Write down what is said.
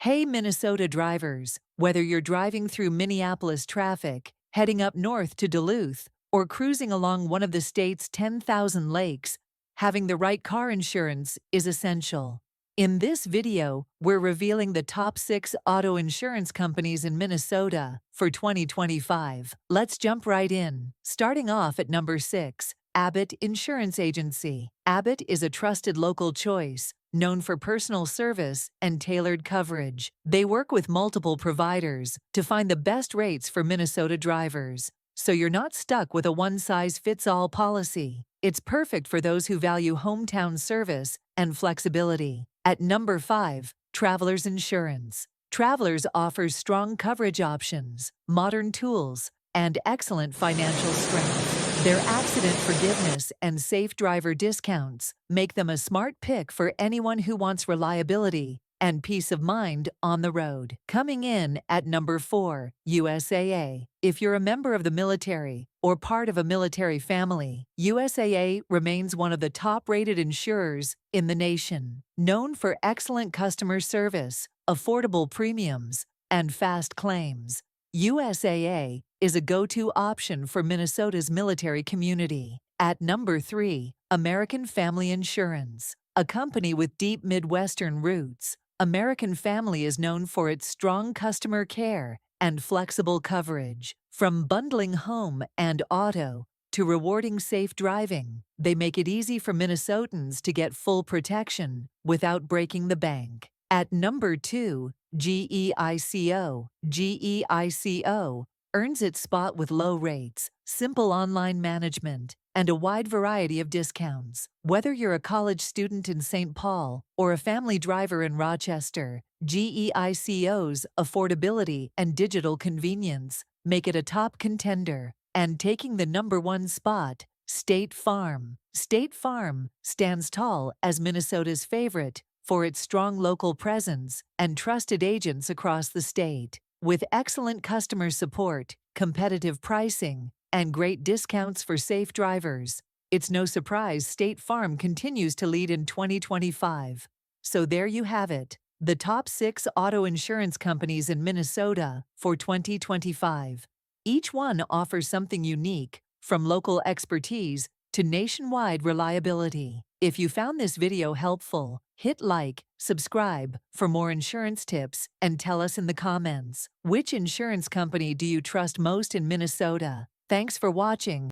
Hey, Minnesota drivers! Whether you're driving through Minneapolis traffic, heading up north to Duluth, or cruising along one of the state's 10,000 lakes, having the right car insurance is essential. In this video, we're revealing the top 6 auto insurance companies in Minnesota for 2025. Let's jump right in. Starting off at number 6, Abbott Insurance Agency. Abbott is a trusted local choice, known for personal service and tailored coverage. They work with multiple providers to find the best rates for Minnesota drivers, so you're not stuck with a one-size-fits-all policy. It's perfect for those who value hometown service and flexibility. At number 5, Travelers Insurance. Travelers offers strong coverage options, modern tools, and excellent financial strength. Their accident forgiveness and safe driver discounts make them a smart pick for anyone who wants reliability and peace of mind on the road. Coming in at number 4, USAA. If you're a member of the military or part of a military family, USAA remains one of the top-rated insurers in the nation. Known for excellent customer service, affordable premiums, and fast claims, USAA is a go-to option for Minnesota's military community. At number 3, American Family Insurance. A company with deep Midwestern roots, American Family is known for its strong customer care and flexible coverage. From bundling home and auto to rewarding safe driving, they make it easy for Minnesotans to get full protection without breaking the bank. At number 2, GEICO. GEICO earns its spot with low rates, simple online management, and a wide variety of discounts. Whether you're a college student in St. Paul or a family driver in Rochester, GEICO's affordability and digital convenience make it a top contender. And taking the number 1 spot, State Farm. State Farm stands tall as Minnesota's favorite for its strong local presence and trusted agents across the state. With excellent customer support, competitive pricing, and great discounts for safe drivers, it's no surprise State Farm continues to lead in 2025. So there you have it, the top 6 auto insurance companies in Minnesota for 2025. Each one offers something unique, from local expertise to nationwide reliability. If you found this video helpful, hit like, subscribe for more insurance tips, and tell us in the comments, which insurance company do you trust most in Minnesota? Thanks for watching.